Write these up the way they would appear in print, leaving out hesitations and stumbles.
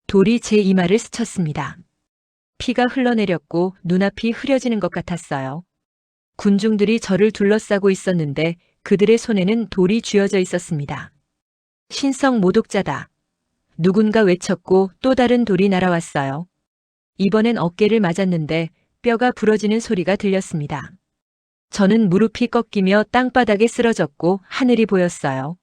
돌이 제 이마를 스쳤습니다. 피가 흘러내렸고 눈앞이 흐려지는 것 같았어요. 군중들이 저를 둘러싸고 있었는데 그들의 손에는 돌이 쥐어져 있었습니다. 신성 모독자다. 누군가 외쳤고 또 다른 돌이 날아왔어요. 이번엔 어깨를 맞았는데 뼈가 부러지는 소리가 들렸습니다. 저는 무릎이 꺾이며 땅바닥에 쓰러졌고 하늘이 보였어요.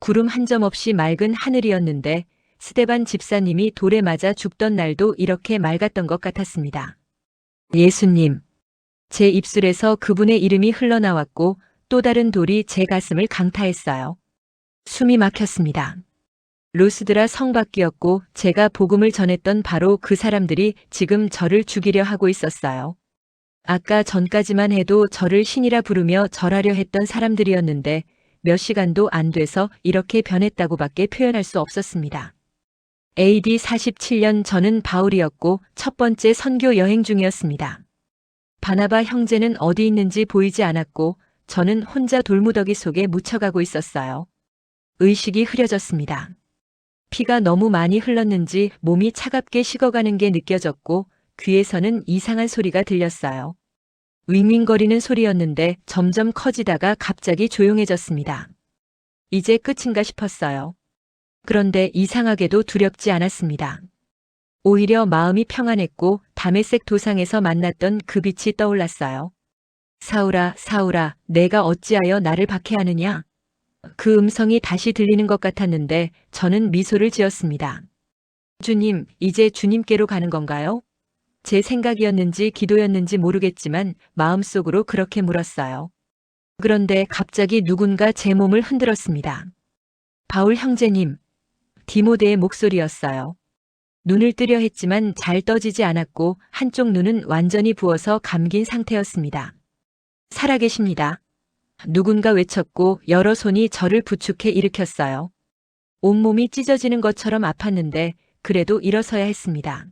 구름 한 점 없이 맑은 하늘이었는데 스데반 집사님이 돌에 맞아 죽던 날도 이렇게 맑았던 것 같았습니다. 예수님. 제 입술에서 그분의 이름이 흘러나왔고 또 다른 돌이 제 가슴을 강타했어요. 숨이 막혔습니다. 루스드라 성밖이었고 제가 복음을 전했던 바로 그 사람들이 지금 저를 죽이려 하고 있었어요. 아까 전까지만 해도 저를 신이라 부르며 절하려 했던 사람들이었는데 몇 시간도 안 돼서 이렇게 변했다고밖에 표현할 수 없었습니다. AD 47년 저는 바울이었고 첫 번째 선교 여행 중이었습니다. 바나바 형제는 어디 있는지 보이지 않았고 저는 혼자 돌무더기 속에 묻혀가고 있었어요. 의식이 흐려졌습니다. 피가 너무 많이 흘렀는지 몸이 차갑게 식어가는 게 느껴졌고 귀에서는 이상한 소리가 들렸어요. 윙윙거리는 소리였는데 점점 커지다가 갑자기 조용해졌습니다. 이제 끝인가 싶었어요. 그런데 이상하게도 두렵지 않았습니다. 오히려 마음이 평안했고 다메섹 도상에서 만났던 그 빛이 떠올랐어요. 사울아, 사울아, 내가 어찌하여 나를 박해하느냐? 그 음성이 다시 들리는 것 같았는데 저는 미소를 지었습니다. 주님, 이제 주님께로 가는 건가요? 제 생각이었는지 기도였는지 모르겠지만 마음속으로 그렇게 물었어요. 그런데 갑자기 누군가 제 몸을 흔들었습니다. 바울 형제님, 디모데의 목소리였어요. 눈을 뜨려 했지만 잘 떠지지 않았고 한쪽 눈은 완전히 부어서 감긴 상태였습니다. 살아계십니다. 누군가 외쳤고 여러 손이 저를 부축해 일으켰어요. 온몸이 찢어지는 것처럼 아팠는데 그래도 일어서야 했습니다.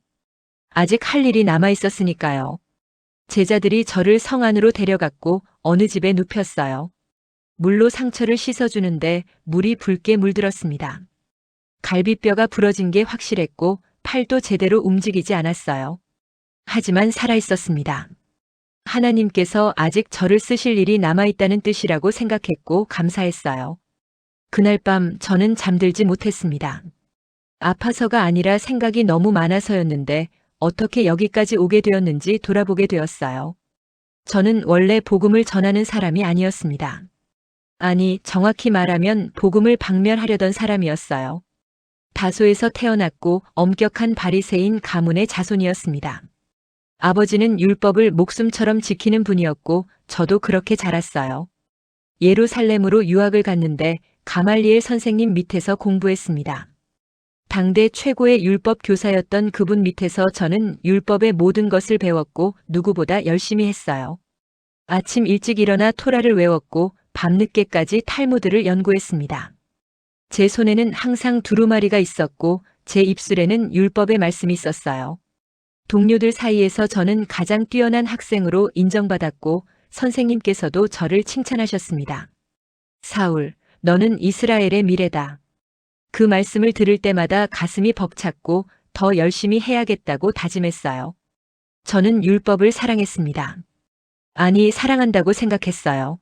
아직 할 일이 남아 있었으니까요. 제자들이 저를 성 안으로 데려갔고 어느 집에 눕혔어요. 물로 상처를 씻어주는데 물이 붉게 물들었습니다. 갈비뼈가 부러진 게 확실했고 팔도 제대로 움직이지 않았어요. 하지만 살아있었습니다. 하나님께서 아직 저를 쓰실 일이 남아있다는 뜻이라고 생각했고 감사했어요. 그날 밤 저는 잠들지 못했습니다. 아파서가 아니라 생각이 너무 많아서였는데 어떻게 여기까지 오게 되었는지 돌아보게 되었어요. 저는 원래 복음을 전하는 사람이 아니었습니다. 아니, 정확히 말하면 복음을 박멸하려던 사람이었어요. 다소에서 태어났고 엄격한 바리새인 가문의 자손이었습니다. 아버지는 율법을 목숨처럼 지키는 분이었고 저도 그렇게 자랐어요. 예루살렘으로 유학을 갔는데 가말리엘 선생님 밑에서 공부했습니다. 당대 최고의 율법 교사였던 그분 밑에서 저는 율법의 모든 것을 배웠고 누구보다 열심히 했어요. 아침 일찍 일어나 토라를 외웠고 밤늦게까지 탈무드를 연구했습니다. 제 손에는 항상 두루마리가 있었고 제 입술에는 율법의 말씀이 있었어요. 동료들 사이에서 저는 가장 뛰어난 학생으로 인정받았고 선생님께서도 저를 칭찬하셨습니다. 사울, 너는 이스라엘의 미래다. 그 말씀을 들을 때마다 가슴이 벅찼고 더 열심히 해야겠다고 다짐했어요. 저는 율법을 사랑했습니다. 아니, 사랑한다고 생각했어요.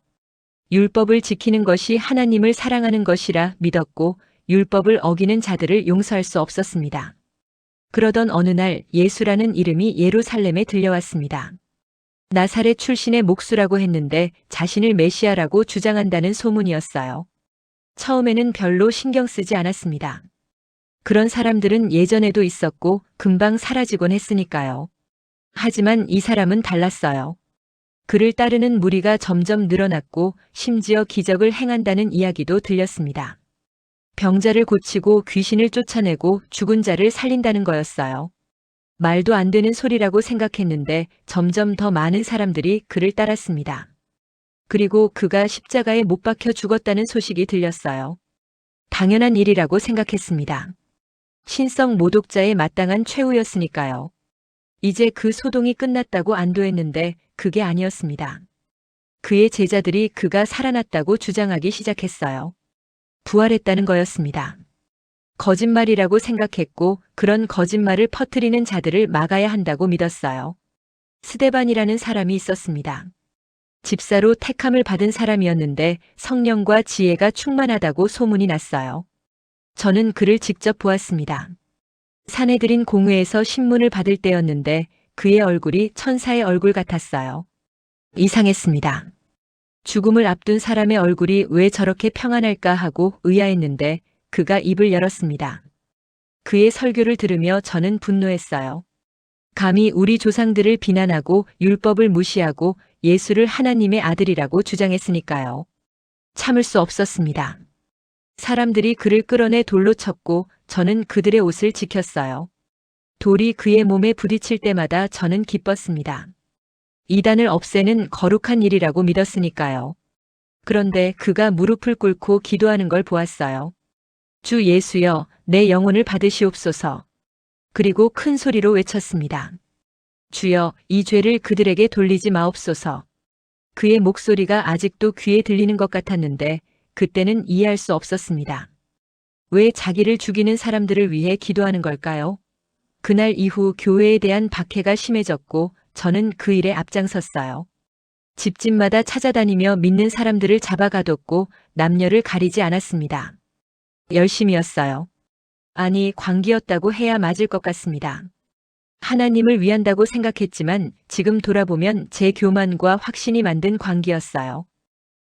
율법을 지키는 것이 하나님을 사랑하는 것이라 믿었고 율법을 어기는 자들을 용서할 수 없었습니다. 그러던 어느 날 예수라는 이름이 예루살렘에 들려왔습니다. 나사렛 출신의 목수라고 했는데 자신을 메시아라고 주장한다는 소문이었어요. 처음에는 별로 신경 쓰지 않았습니다. 그런 사람들은 예전에도 있었고 금방 사라지곤 했으니까요. 하지만 이 사람은 달랐어요. 그를 따르는 무리가 점점 늘어났고 심지어 기적을 행한다는 이야기도 들렸습니다. 병자를 고치고 귀신을 쫓아내고 죽은 자를 살린다는 거였어요. 말도 안 되는 소리라고 생각했는데 점점 더 많은 사람들이 그를 따랐습니다. 그리고 그가 십자가에 못 박혀 죽었다는 소식이 들렸어요. 당연한 일이라고 생각했습니다. 신성 모독자에 마땅한 최후였으니까요. 이제 그 소동이 끝났다고 안도했는데 그게 아니었습니다. 그의 제자들이 그가 살아났다고 주장하기 시작했어요. 부활했다는 거였습니다. 거짓말이라고 생각했고 그런 거짓말을 퍼뜨리는 자들을 막아야 한다고 믿었어요. 스데반이라는 사람이 있었습니다. 집사로 택함을 받은 사람이었는데 성령과 지혜가 충만하다고 소문이 났어요. 저는 그를 직접 보았습니다. 사내들인 공회에서 신문을 받을 때였는데 그의 얼굴이 천사의 얼굴 같았어요. 이상했습니다. 죽음을 앞둔 사람의 얼굴이 왜 저렇게 평안할까 하고 의아했는데 그가 입을 열었습니다. 그의 설교를 들으며 저는 분노했어요. 감히 우리 조상들을 비난하고 율법을 무시하고 예수를 하나님의 아들이라고 주장했으니까요. 참을 수 없었습니다. 사람들이 그를 끌어내 돌로 쳤고 저는 그들의 옷을 지켰어요. 돌이 그의 몸에 부딪힐 때마다 저는 기뻤습니다. 이단을 없애는 거룩한 일이라고 믿었으니까요. 그런데 그가 무릎을 꿇고 기도하는 걸 보았어요. 주 예수여, 내 영혼을 받으시옵소서. 그리고 큰 소리로 외쳤습니다. 주여, 이 죄를 그들에게 돌리지 마옵소서. 그의 목소리가 아직도 귀에 들리는 것 같았는데 그때는 이해할 수 없었습니다. 왜 자기를 죽이는 사람들을 위해 기도하는 걸까요? 그날 이후 교회에 대한 박해가 심해졌고 저는 그 일에 앞장섰어요. 집집마다 찾아다니며 믿는 사람들을 잡아가뒀고 남녀를 가리지 않았습니다. 열심이었어요. 아니, 광기였다고 해야 맞을 것 같습니다. 하나님을 위한다고 생각했지만 지금 돌아보면 제 교만과 확신이 만든 광기였어요.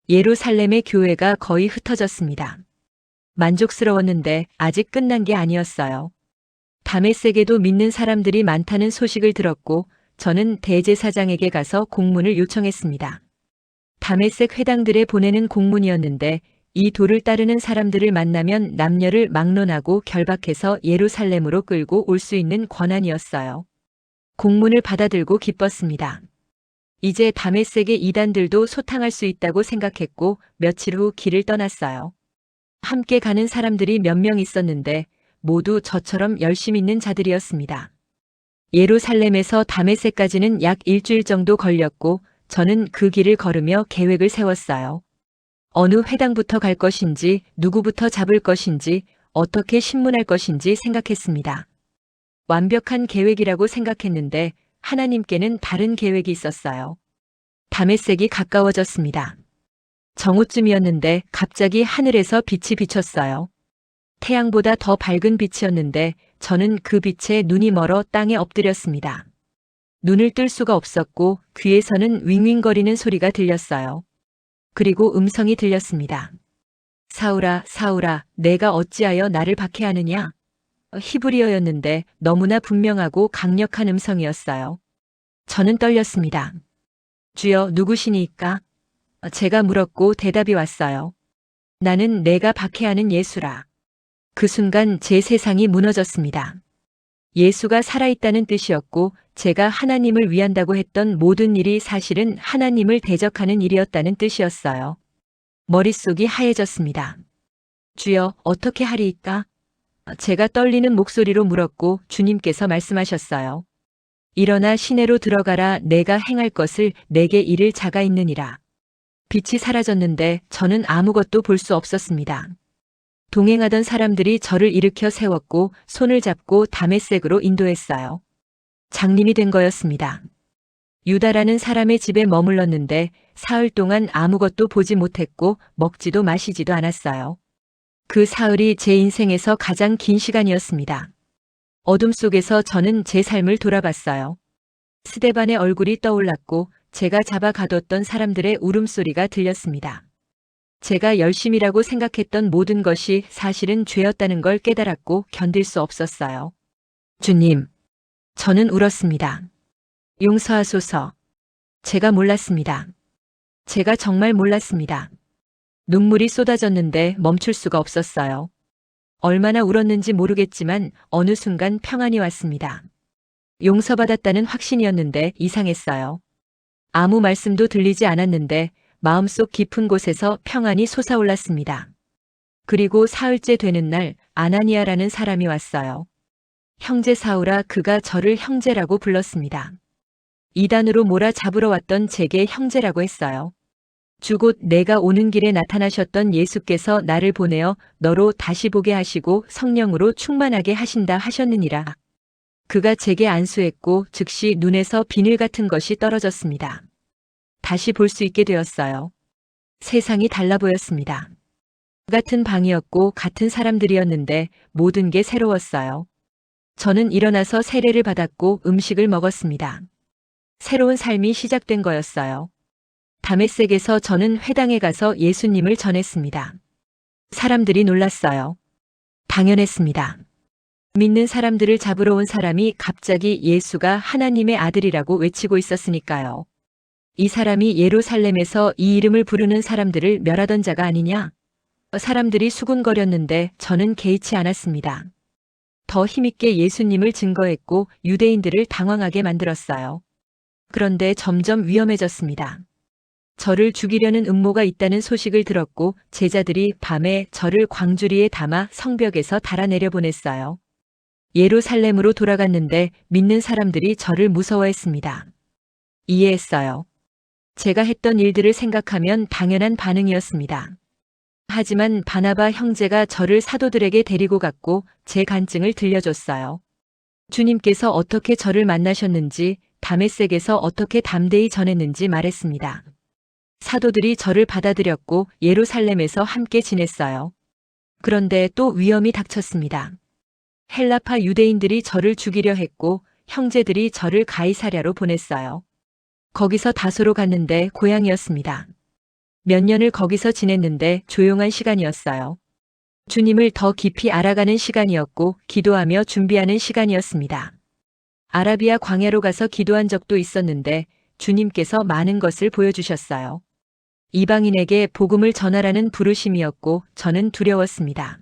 예루살렘의 교회가 거의 흩어졌습니다. 만족스러웠는데 아직 끝난 게 아니었어요. 다메섹에도 믿는 사람들이 많다는 소식을 들었고 저는 대제사장에게 가서 공문을 요청했습니다. 다메섹 회당들에 보내는 공문이었는데 이 도를 따르는 사람들을 만나면 남녀를 막론하고 결박해서 예루살렘으로 끌고 올 수 있는 권한이었어요. 공문을 받아들고 기뻤습니다. 이제 다메섹의 이단들도 소탕할 수 있다고 생각했고 며칠 후 길을 떠났어요. 함께 가는 사람들이 몇 명 있었는데 모두 저처럼 열심 있는 자들이었습니다. 예루살렘에서 다메섹까지는 약 일주일 정도 걸렸고 저는 그 길을 걸으며 계획을 세웠어요. 어느 회당부터 갈 것인지, 누구부터 잡을 것인지, 어떻게 신문할 것인지 생각했습니다. 완벽한 계획이라고 생각했는데 하나님께는 다른 계획이 있었어요. 다메섹이 가까워졌습니다. 정오쯤이었는데 갑자기 하늘에서 빛이 비쳤어요. 태양보다 더 밝은 빛이었는데 저는 그 빛에 눈이 멀어 땅에 엎드렸습니다. 눈을 뜰 수가 없었고 귀에서는 윙윙거리는 소리가 들렸어요. 그리고 음성이 들렸습니다. 사울아, 사울아, 내가 어찌하여 나를 박해하느냐? 히브리어였는데 너무나 분명하고 강력한 음성이었어요. 저는 떨렸습니다. 주여, 누구시니까? 제가 물었고 대답이 왔어요. 나는 내가 박해하는 예수라. 그 순간 제 세상이 무너졌습니다. 예수가 살아있다는 뜻이었고 제가 하나님을 위한다고 했던 모든 일이 사실은 하나님을 대적하는 일이었다는 뜻이었어요. 머릿속이 하얘졌습니다. 주여, 어떻게 하리이까? 제가 떨리는 목소리로 물었고 주님께서 말씀하셨어요. 일어나 시내로 들어가라. 내가 행할 것을 내게 이를 자가 있느니라. 빛이 사라졌는데 저는 아무것도 볼 수 없었습니다. 동행하던 사람들이 저를 일으켜 세웠고 손을 잡고 다메섹으로 인도했어요. 장님이 된 거였습니다. 유다라는 사람의 집에 머물렀는데 사흘 동안 아무것도 보지 못했고 먹지도 마시지도 않았어요. 그 사흘이 제 인생에서 가장 긴 시간이었습니다. 어둠 속에서 저는 제 삶을 돌아봤어요. 스데반의 얼굴이 떠올랐고 제가 잡아 가뒀던 사람들의 울음소리가 들렸습니다. 제가 열심이라고 생각했던 모든 것이 사실은 죄였다는 걸 깨달았고 견딜 수 없었어요. 주님, 저는 울었습니다. 용서하소서. 제가 몰랐습니다. 제가 정말 몰랐습니다. 눈물이 쏟아졌는데 멈출 수가 없었어요. 얼마나 울었는지 모르겠지만 어느 순간 평안이 왔습니다. 용서받았다는 확신이었는데 이상했어요. 아무 말씀도 들리지 않았는데 마음속 깊은 곳에서 평안이 솟아올랐습니다. 그리고 사흘째 되는 날 아나니아라는 사람이 왔어요. 형제 사울아, 그가 저를 형제라고 불렀습니다. 이단으로 몰아잡으러 왔던 제게 형제라고 했어요. 주 곧 내가 오는 길에 나타나셨던 예수께서 나를 보내어 너로 다시 보게 하시고 성령으로 충만하게 하신다 하셨느니라. 그가 제게 안수했고 즉시 눈에서 비늘 같은 것이 떨어졌습니다. 다시 볼 수 있게 되었어요. 세상이 달라 보였습니다. 같은 방이었고 같은 사람들이었는데 모든 게 새로웠어요. 저는 일어나서 세례를 받았고 음식을 먹었습니다. 새로운 삶이 시작된 거였어요. 다메섹에서 저는 회당에 가서 예수님을 전했습니다. 사람들이 놀랐어요. 당연했습니다. 믿는 사람들을 잡으러 온 사람이 갑자기 예수가 하나님의 아들이라고 외치고 있었으니까요. 이 사람이 예루살렘에서 이 이름을 부르는 사람들을 멸하던 자가 아니냐? 사람들이 수군거렸는데 저는 개의치 않았습니다. 더 힘있게 예수님을 증거했고 유대인들을 당황하게 만들었어요. 그런데 점점 위험해졌습니다. 저를 죽이려는 음모가 있다는 소식을 들었고 제자들이 밤에 저를 광주리에 담아 성벽에서 달아내려 보냈어요. 예루살렘으로 돌아갔는데 믿는 사람들이 저를 무서워했습니다. 이해했어요. 제가 했던 일들을 생각하면 당연한 반응이었습니다. 하지만 바나바 형제가 저를 사도들에게 데리고 갔고 제 간증을 들려줬어요. 주님께서 어떻게 저를 만나셨는지, 다메섹에서 어떻게 담대히 전했는지 말했습니다. 사도들이 저를 받아들였고 예루살렘에서 함께 지냈어요. 그런데 또 위험이 닥쳤습니다. 헬라파 유대인들이 저를 죽이려 했고 형제들이 저를 가이사랴로 보냈어요. 거기서 다소로 갔는데 고향이었습니다. 몇 년을 거기서 지냈는데 조용한 시간이었어요. 주님을 더 깊이 알아가는 시간이었고 기도하며 준비하는 시간이었습니다. 아라비아 광야로 가서 기도한 적도 있었는데 주님께서 많은 것을 보여주셨어요. 이방인에게 복음을 전하라는 부르심이었고 저는 두려웠습니다.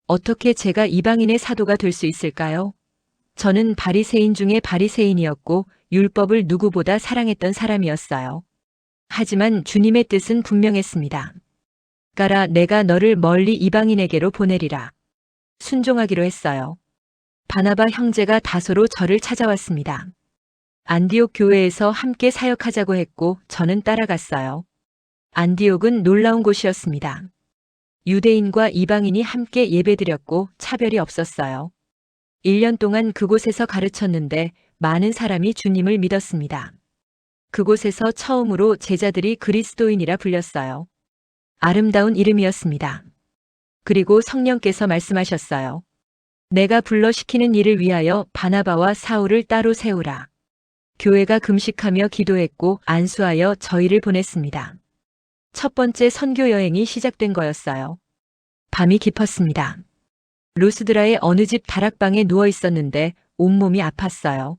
어떻게 제가 이방인의 사도가 될 수 있을까요? 저는 바리새인 중에 바리새인이었고 율법을 누구보다 사랑했던 사람이었어요. 하지만 주님의 뜻은 분명했습니다. 가라, 내가 너를 멀리 이방인에게로 보내리라. 순종하기로 했어요. 바나바 형제가 다소로 저를 찾아왔습니다. 안디옥 교회에서 함께 사역하자고 했고 저는 따라갔어요. 안디옥은 놀라운 곳이었습니다. 유대인과 이방인이 함께 예배드렸고 차별이 없었어요. 1년 동안 그곳에서 가르쳤는데 많은 사람이 주님을 믿었습니다. 그곳에서 처음으로 제자들이 그리스도인이라 불렸어요. 아름다운 이름이었습니다. 그리고 성령께서 말씀하셨어요. 내가 불러 시키는 일을 위하여 바나바와 사울을 따로 세우라. 교회가 금식하며 기도했고 안수하여 저희를 보냈습니다. 첫 번째 선교 여행이 시작된 거였어요. 밤이 깊었습니다. 루스드라의 어느 집 다락방에 누워 있었는데 온몸이 아팠어요.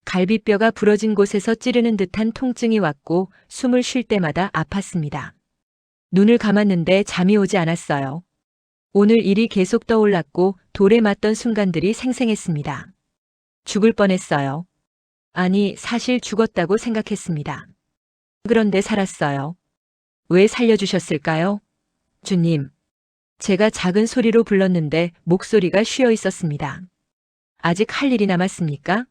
갈비뼈가 부러진 곳에서 찌르는 듯한 통증이 왔고 숨을 쉴 때마다 아팠습니다. 눈을 감았는데 잠이 오지 않았어요. 오늘 일이 계속 떠올랐고 돌에 맞던 순간들이 생생했습니다. 죽을 뻔했어요. 아니, 사실 죽었다고 생각했습니다. 그런데 살았어요. 왜 살려주셨을까요? 주님. 제가 작은 소리로 불렀는데 목소리가 쉬어 있었습니다. 아직 할 일이 남았습니까?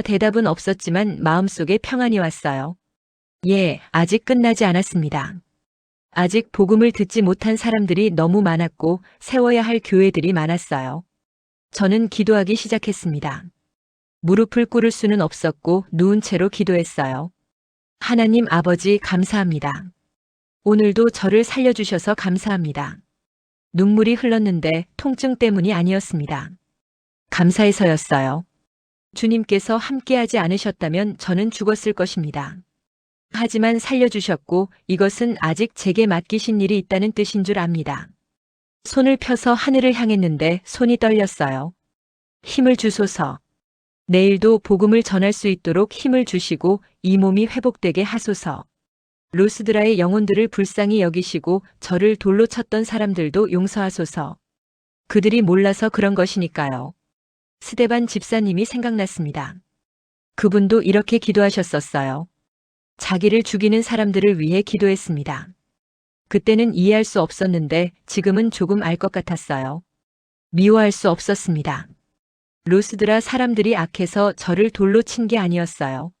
대답은 없었지만 마음속에 평안이 왔어요. 예, 아직 끝나지 않았습니다. 아직 복음을 듣지 못한 사람들이 너무 많았고 세워야 할 교회들이 많았어요. 저는 기도하기 시작했습니다. 무릎을 꿇을 수는 없었고 누운 채로 기도했어요. 하나님 아버지, 감사합니다. 오늘도 저를 살려주셔서 감사합니다. 눈물이 흘렀는데 통증 때문이 아니었습니다. 감사해서였어요. 주님께서 함께하지 않으셨다면 저는 죽었을 것입니다. 하지만 살려주셨고 이것은 아직 제게 맡기신 일이 있다는 뜻인 줄 압니다. 손을 펴서 하늘을 향했는데 손이 떨렸어요. 힘을 주소서. 내일도 복음을 전할 수 있도록 힘을 주시고 이 몸이 회복되게 하소서. 루스드라의 영혼들을 불쌍히 여기시고 저를 돌로 쳤던 사람들도 용서하소서. 그들이 몰라서 그런 것이니까요. 스데반 집사님이 생각났습니다. 그분도 이렇게 기도하셨었어요. 자기를 죽이는 사람들을 위해 기도했습니다. 그때는 이해할 수 없었는데 지금은 조금 알 것 같았어요. 미워할 수 없었습니다. 루스드라 사람들이 악해서 저를 돌로 친 게 아니었어요.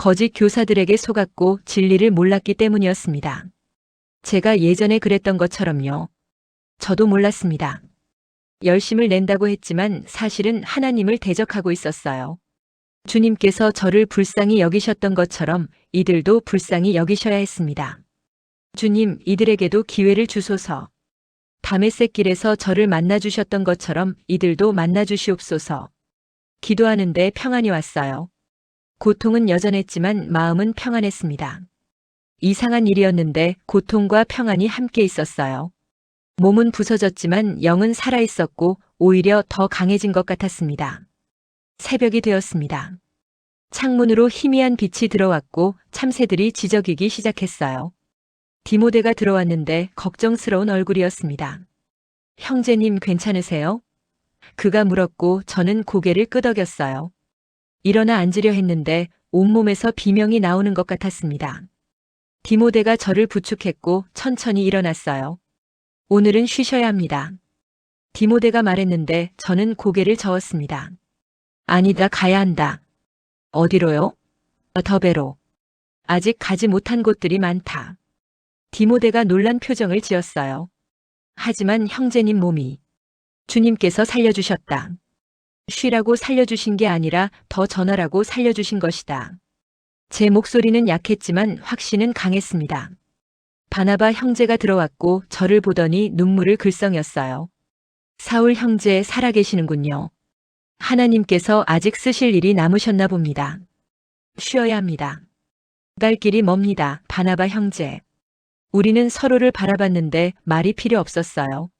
거짓 교사들에게 속았고 진리를 몰랐기 때문이었습니다. 제가 예전에 그랬던 것처럼요. 저도 몰랐습니다. 열심을 낸다고 했지만 사실은 하나님을 대적하고 있었어요. 주님께서 저를 불쌍히 여기셨던 것처럼 이들도 불쌍히 여기셔야 했습니다. 주님, 이들에게도 기회를 주소서. 다메섹 길에서 저를 만나주셨던 것처럼 이들도 만나주시옵소서. 기도하는데 평안이 왔어요. 고통은 여전했지만 마음은 평안했습니다. 이상한 일이었는데 고통과 평안이 함께 있었어요. 몸은 부서졌지만 영은 살아있었고 오히려 더 강해진 것 같았습니다. 새벽이 되었습니다. 창문으로 희미한 빛이 들어왔고 참새들이 지저귀기 시작했어요. 디모데가 들어왔는데 걱정스러운 얼굴이었습니다. 형제님 괜찮으세요? 그가 물었고 저는 고개를 끄덕였어요. 일어나 앉으려 했는데 온몸에서 비명이 나오는 것 같았습니다. 디모데가 저를 부축했고 천천히 일어났어요. 오늘은 쉬셔야 합니다. 디모데가 말했는데 저는 고개를 저었습니다. 아니다, 가야 한다. 어디로요? 더베로. 아직 가지 못한 곳들이 많다. 디모데가 놀란 표정을 지었어요. 하지만 형제님 몸이 주님께서 살려주셨다. 쉬라고 살려주신 게 아니라 더 전하라고 살려주신 것이다. 제 목소리는 약했지만 확신은 강했습니다. 바나바 형제가 들어왔고 저를 보더니 눈물을 글썽였어요. 사울 형제 살아계시는군요. 하나님께서 아직 쓰실 일이 남으셨나 봅니다. 쉬어야 합니다. 갈 길이 멉니다, 바나바 형제. 우리는 서로를 바라봤는데 말이 필요 없었어요.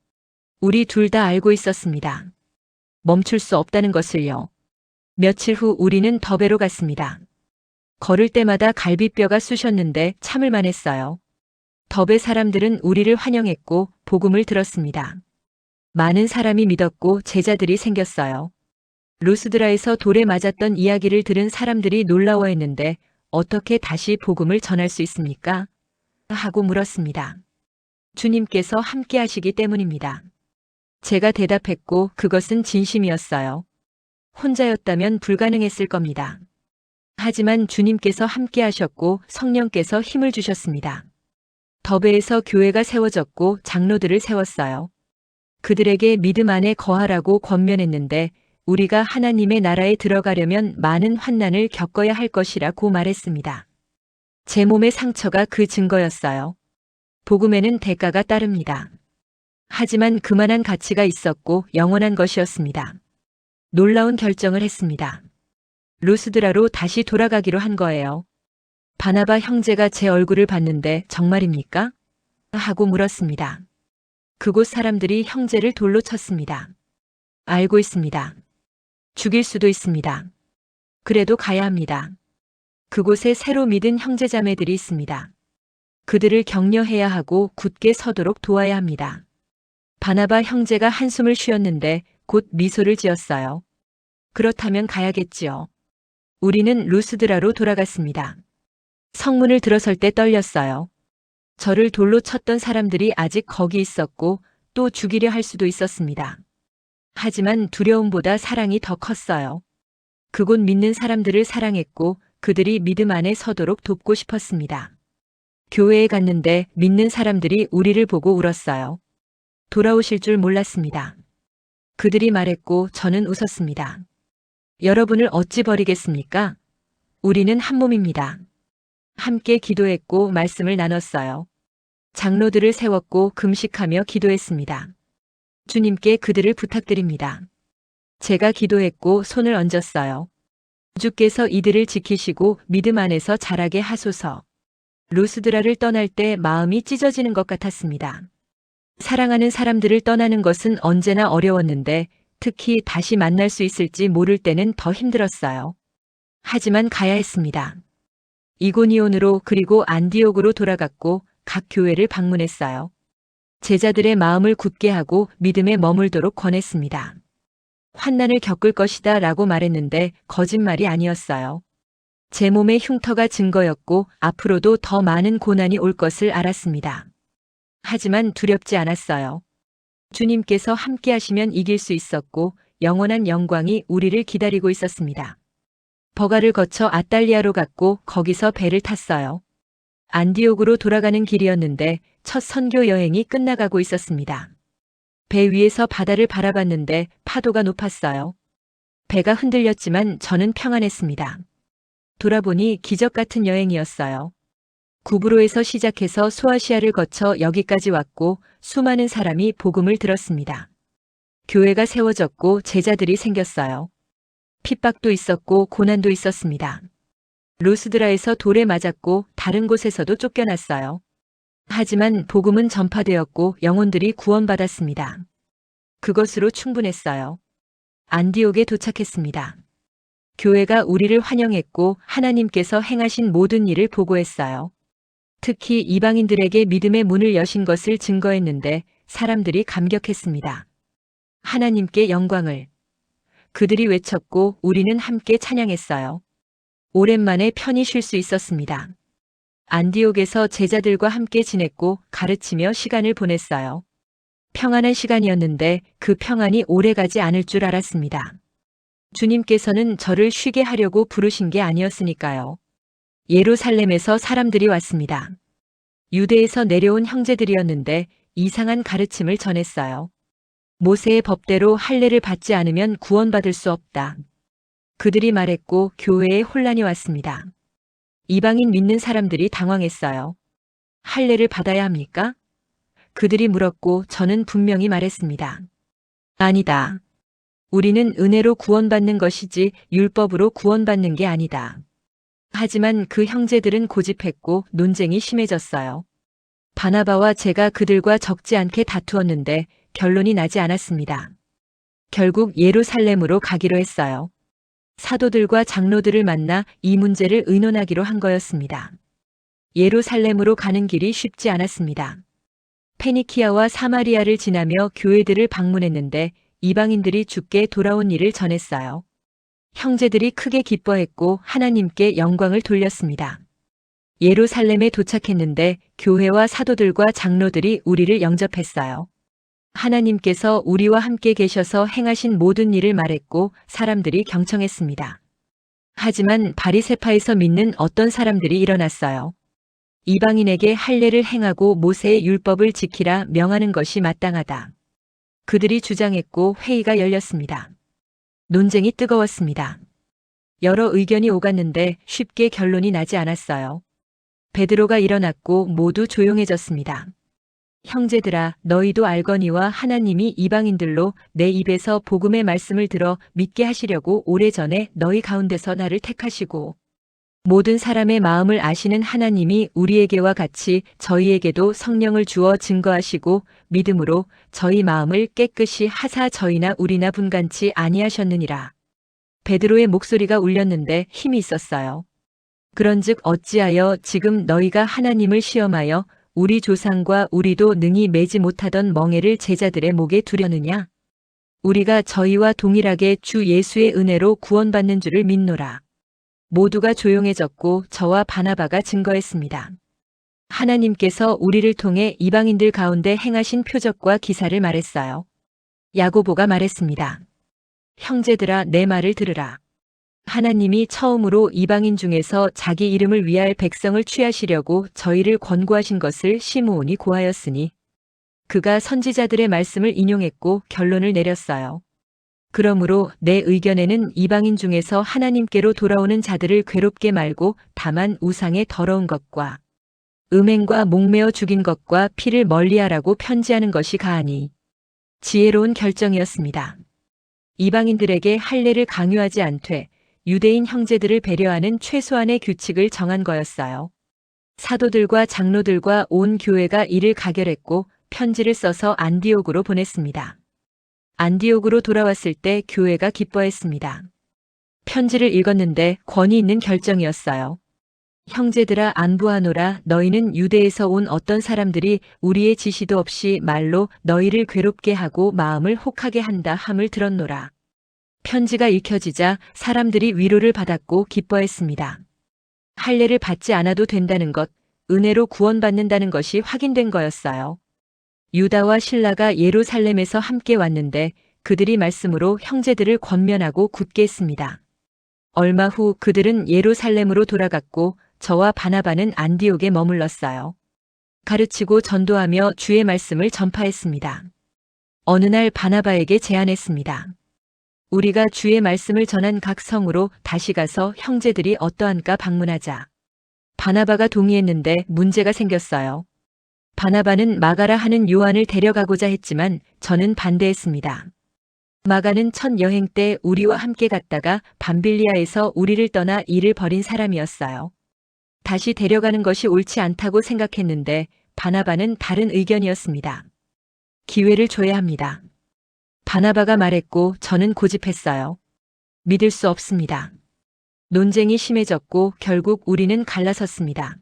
우리 둘 다 알고 있었습니다. 멈출 수 없다는 것을요. 며칠 후 우리는 더베로 갔습니다. 걸을 때마다 갈비뼈가 쑤셨는데 참을만 했어요. 더베 사람들은 우리를 환영했고 복음을 들었습니다. 많은 사람이 믿었고 제자들이 생겼어요. 루스드라에서 돌에 맞았던 이야기를 들은 사람들이 놀라워했는데 어떻게 다시 복음을 전할 수 있습니까? 하고 물었습니다. 주님께서 함께 하시기 때문입니다. 제가 대답했고 그것은 진심이었어요. 혼자였다면 불가능했을 겁니다. 하지만 주님께서 함께 하셨고 성령께서 힘을 주셨습니다. 더베에서 교회가 세워졌고 장로들을 세웠어요. 그들에게 믿음 안에 거하라고 권면했는데 우리가 하나님의 나라에 들어가려면 많은 환난을 겪어야 할 것이라고 말했습니다. 제 몸의 상처가 그 증거였어요. 복음에는 대가가 따릅니다. 하지만 그만한 가치가 있었고 영원한 것이었습니다. 놀라운 결정을 했습니다. 루스드라로 다시 돌아가기로 한 거예요. 바나바 형제가 제 얼굴을 봤는데 정말입니까? 하고 물었습니다. 그곳 사람들이 형제를 돌로 쳤습니다. 알고 있습니다. 죽일 수도 있습니다. 그래도 가야 합니다. 그곳에 새로 믿은 형제자매들이 있습니다. 그들을 격려해야 하고 굳게 서도록 도와야 합니다. 바나바 형제가 한숨을 쉬었는데 곧 미소를 지었어요. 그렇다면 가야겠지요. 우리는 루스드라로 돌아갔습니다. 성문을 들어설 때 떨렸어요. 저를 돌로 쳤던 사람들이 아직 거기 있었고 또 죽이려 할 수도 있었습니다. 하지만 두려움보다 사랑이 더 컸어요. 그곳 믿는 사람들을 사랑했고 그들이 믿음 안에 서도록 돕고 싶었습니다. 교회에 갔는데 믿는 사람들이 우리를 보고 울었어요. 돌아오실 줄 몰랐습니다. 그들이 말했고 저는 웃었습니다. 여러분을 어찌 버리겠습니까? 우리는 한 몸입니다. 함께 기도했고 말씀을 나눴어요. 장로들을 세웠고 금식하며 기도했습니다. 주님께 그들을 부탁드립니다. 제가 기도했고 손을 얹었어요. 주께서 이들을 지키시고 믿음 안에서 자라게 하소서. 루스드라를 떠날 때 마음이 찢어지는 것 같았습니다. 사랑하는 사람들을 떠나는 것은 언제나 어려웠는데 특히 다시 만날 수 있을지 모를 때는 더 힘들었어요. 하지만 가야 했습니다. 이고니온으로 그리고 안디옥으로 돌아갔고 각 교회를 방문했어요. 제자들의 마음을 굳게 하고 믿음에 머물도록 권했습니다. 환난을 겪을 것이다 라고 말했는데 거짓말이 아니었어요. 제 몸의 흉터가 증거였고 앞으로도 더 많은 고난이 올 것을 알았습니다. 하지만 두렵지 않았어요. 주님께서 함께 하시면 이길 수 있었고 영원한 영광이 우리를 기다리고 있었습니다. 버가를 거쳐 아탈리아로 갔고 거기서 배를 탔어요. 안디옥으로 돌아가는 길이었는데 첫 선교 여행이 끝나가고 있었습니다. 배 위에서 바다를 바라봤는데 파도가 높았어요. 배가 흔들렸지만 저는 평안했습니다. 돌아보니 기적 같은 여행이었어요. 구브로에서 시작해서 소아시아를 거쳐 여기까지 왔고 수많은 사람이 복음을 들었습니다. 교회가 세워졌고 제자들이 생겼어요. 핍박도 있었고 고난도 있었습니다. 루스드라에서 돌에 맞았고 다른 곳에서도 쫓겨났어요. 하지만 복음은 전파되었고 영혼들이 구원받았습니다. 그것으로 충분했어요. 안디옥에 도착했습니다. 교회가 우리를 환영했고 하나님께서 행하신 모든 일을 보고했어요. 특히 이방인들에게 믿음의 문을 여신 것을 증거했는데 사람들이 감격했습니다. 하나님께 영광을. 그들이 외쳤고 우리는 함께 찬양했어요. 오랜만에 편히 쉴 수 있었습니다. 안디옥에서 제자들과 함께 지냈고 가르치며 시간을 보냈어요. 평안한 시간이었는데 그 평안이 오래가지 않을 줄 알았습니다. 주님께서는 저를 쉬게 하려고 부르신 게 아니었으니까요. 예루살렘에서 사람들이 왔습니다. 유대에서 내려온 형제들이었는데 이상한 가르침을 전했어요. 모세의 법대로 할례를 받지 않으면 구원받을 수 없다. 그들이 말했고 교회에 혼란이 왔습니다. 이방인 믿는 사람들이 당황했어요. 할례를 받아야 합니까? 그들이 물었고 저는 분명히 말했습니다. 아니다. 우리는 은혜로 구원받는 것이지 율법으로 구원받는 게 아니다. 하지만 그 형제들은 고집했고 논쟁이 심해졌어요. 바나바와 제가 그들과 적지 않게 다투었는데 결론이 나지 않았습니다. 결국 예루살렘으로 가기로 했어요. 사도들과 장로들을 만나 이 문제를 의논하기로 한 거였습니다. 예루살렘으로 가는 길이 쉽지 않았습니다. 페니키아와 사마리아를 지나며 교회들을 방문했는데 이방인들이 주께 돌아온 일을 전했어요. 형제들이 크게 기뻐했고 하나님께 영광을 돌렸습니다. 예루살렘에 도착했는데 교회와 사도들과 장로들이 우리를 영접했어요. 하나님께서 우리와 함께 계셔서 행하신 모든 일을 말했고 사람들이 경청했습니다. 하지만 바리새파에서 믿는 어떤 사람들이 일어났어요. 이방인에게 할례를 행하고 모세의 율법을 지키라 명하는 것이 마땅하다. 그들이 주장했고 회의가 열렸습니다. 논쟁이 뜨거웠습니다. 여러 의견이 오갔는데 쉽게 결론이 나지 않았어요. 베드로가 일어났고 모두 조용해졌습니다. 형제들아, 너희도 알거니와 하나님이 이방인들로 내 입에서 복음의 말씀을 들어 믿게 하시려고 오래전에 너희 가운데서 나를 택하시고 모든 사람의 마음을 아시는 하나님이 우리에게와 같이 저희에게도 성령을 주어 증거하시고 믿음으로 저희 마음을 깨끗이 하사 저희나 우리나 분간치 아니하셨느니라. 베드로의 목소리가 울렸는데 힘이 있었어요. 그런즉 어찌하여 지금 너희가 하나님을 시험하여 우리 조상과 우리도 능히 매지 못하던 멍에를 제자들의 목에 두려느냐? 우리가 저희와 동일하게 주 예수의 은혜로 구원받는 줄을 믿노라. 모두가 조용해졌고 저와 바나바가 증거했습니다. 하나님께서 우리를 통해 이방인들 가운데 행하신 표적과 기사를 말했어요. 야고보가 말했습니다. 형제들아, 내 말을 들으라. 하나님이 처음으로 이방인 중에서 자기 이름을 위할 백성을 취하시려고 저희를 권고하신 것을 시므온이 고하였으니 그가 선지자들의 말씀을 인용했고 결론을 내렸어요. 그러므로 내 의견에는 이방인 중에서 하나님께로 돌아오는 자들을 괴롭게 말고 다만 우상의 더러운 것과 음행과 목매어 죽인 것과 피를 멀리하라고 편지하는 것이 가하니 지혜로운 결정이었습니다. 이방인들에게 할례를 강요하지 않되 유대인 형제들을 배려하는 최소한의 규칙을 정한 거였어요. 사도들과 장로들과 온 교회가 이를 가결했고 편지를 써서 안디옥으로 보냈습니다. 안디옥으로 돌아왔을 때 교회가 기뻐했습니다. 편지를 읽었는데 권위 있는 결정이었어요. 형제들아, 안부하노라. 너희는 유대에서 온 어떤 사람들이 우리의 지시도 없이 말로 너희를 괴롭게 하고 마음을 혹하게 한다 함을 들었노라. 편지가 읽혀지자 사람들이 위로를 받았고 기뻐했습니다. 할례를 받지 않아도 된다는 것, 은혜로 구원받는다는 것이 확인된 거였어요. 유다와 실라가 예루살렘에서 함께 왔는데 그들이 말씀으로 형제들을 권면하고 굳게 했습니다. 얼마 후 그들은 예루살렘으로 돌아갔고 저와 바나바는 안디옥에 머물렀어요. 가르치고 전도하며 주의 말씀을 전파했습니다. 어느 날 바나바에게 제안했습니다. 우리가 주의 말씀을 전한 각 성으로 다시 가서 형제들이 어떠한가 방문하자. 바나바가 동의했는데 문제가 생겼어요. 바나바는 마가라 하는 요한을 데려가고자 했지만 저는 반대했습니다. 마가는 첫 여행 때 우리와 함께 갔다가 밤빌리아에서 우리를 떠나 일을 벌인 사람이었어요. 다시 데려가는 것이 옳지 않다고 생각했는데 바나바는 다른 의견이었습니다. 기회를 줘야 합니다. 바나바가 말했고 저는 고집했어요. 믿을 수 없습니다. 논쟁이 심해졌고 결국 우리는 갈라섰습니다.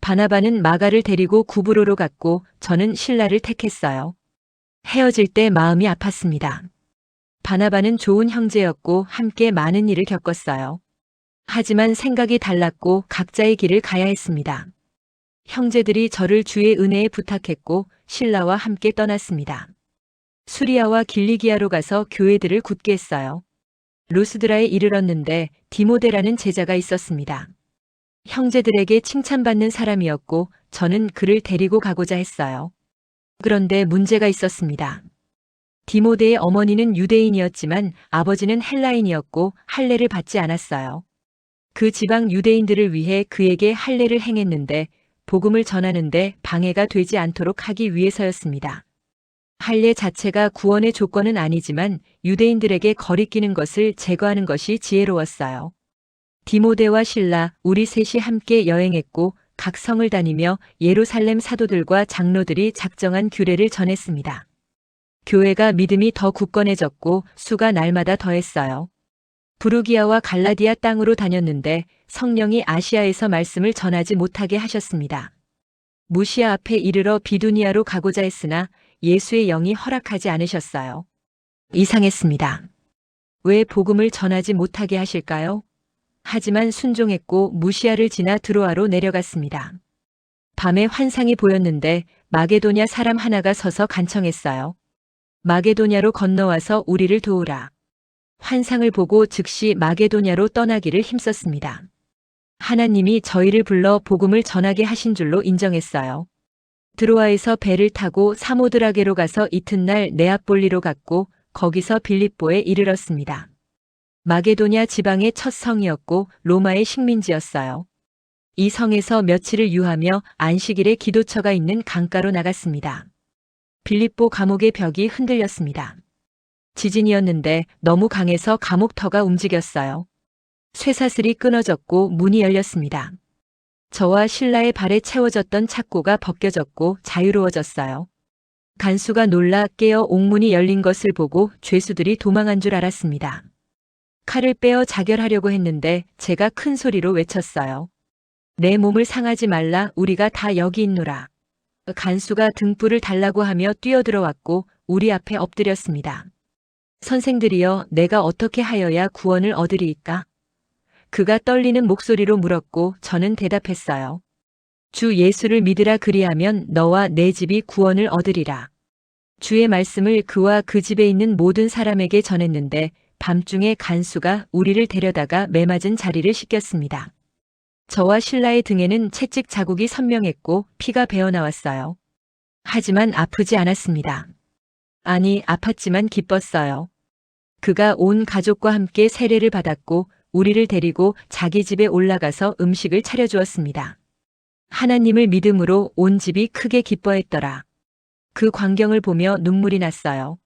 바나바는 마가를 데리고 구브로로 갔고 저는 실라를 택했어요. 헤어질 때 마음이 아팠습니다. 바나바는 좋은 형제였고 함께 많은 일을 겪었어요. 하지만 생각이 달랐고 각자의 길을 가야 했습니다. 형제들이 저를 주의 은혜에 부탁했고 실라와 함께 떠났습니다. 수리아와 길리기아로 가서 교회들을 굳게 했어요. 루스드라에 이르렀는데 디모데라는 제자가 있었습니다. 형제들에게 칭찬받는 사람이었고 저는 그를 데리고 가고자 했어요. 그런데 문제가 있었습니다. 디모데의 어머니는 유대인이었지만 아버지는 헬라인이었고 할례를 받지 않았어요. 그 지방 유대인들을 위해 그에게 할례를 행했는데 복음을 전하는데 방해가 되지 않도록 하기 위해서였습니다. 할례 자체가 구원의 조건은 아니지만 유대인들에게 거리끼는 것을 제거하는 것이 지혜로웠어요. 디모데와 실라, 우리 셋이 함께 여행했고 각 성을 다니며 예루살렘 사도들과 장로들이 작정한 규례를 전했습니다. 교회가 믿음이 더 굳건해졌고 수가 날마다 더했어요. 부르기아와 갈라디아 땅으로 다녔는데 성령이 아시아에서 말씀을 전하지 못하게 하셨습니다. 무시아 앞에 이르러 비두니아로 가고자 했으나 예수의 영이 허락하지 않으셨어요. 이상했습니다. 왜 복음을 전하지 못하게 하실까요? 하지만 순종했고 무시아를 지나 드로아로 내려갔습니다. 밤에 환상이 보였는데 마게도냐 사람 하나가 서서 간청했어요. 마게도냐로 건너와서 우리를 도우라. 환상을 보고 즉시 마게도냐로 떠나기를 힘썼습니다. 하나님이 저희를 불러 복음을 전하게 하신 줄로 인정했어요. 드로아에서 배를 타고 사모드라게로 가서 이튿날 네아폴리로 갔고 거기서 빌립보에 이르렀습니다. 마게도냐 지방의 첫 성이었고 로마의 식민지였어요. 이 성에서 며칠을 유하며 안식일에 기도처가 있는 강가로 나갔습니다. 빌립보 감옥의 벽이 흔들렸습니다. 지진이었는데 너무 강해서 감옥터가 움직였어요. 쇠사슬이 끊어졌고 문이 열렸습니다. 저와 신라의 발에 채워졌던 착고가 벗겨졌고 자유로워졌어요. 간수가 놀라 깨어 옥문이 열린 것을 보고 죄수들이 도망한 줄 알았습니다. 칼을 빼어 자결하려고 했는데 제가 큰 소리로 외쳤어요. 내 몸을 상하지 말라, 우리가 다 여기 있노라. 간수가 등불을 달라고 하며 뛰어들어왔고 우리 앞에 엎드렸습니다. 선생들이여, 내가 어떻게 하여야 구원을 얻으리이까? 그가 떨리는 목소리로 물었고 저는 대답했어요. 주 예수를 믿으라, 그리하면 너와 내 집이 구원을 얻으리라. 주의 말씀을 그와 그 집에 있는 모든 사람에게 전했는데 밤중에 간수가 우리를 데려다가 매맞은 자리를 씻겼습니다. 저와 신라의 등에는 채찍 자국이 선명했고 피가 배어나왔어요. 하지만 아프지 않았습니다. 아니, 아팠지만 기뻤어요. 그가 온 가족과 함께 세례를 받았고 우리를 데리고 자기 집에 올라가서 음식을 차려주었습니다. 하나님을 믿음으로 온 집이 크게 기뻐했더라. 그 광경을 보며 눈물이 났어요.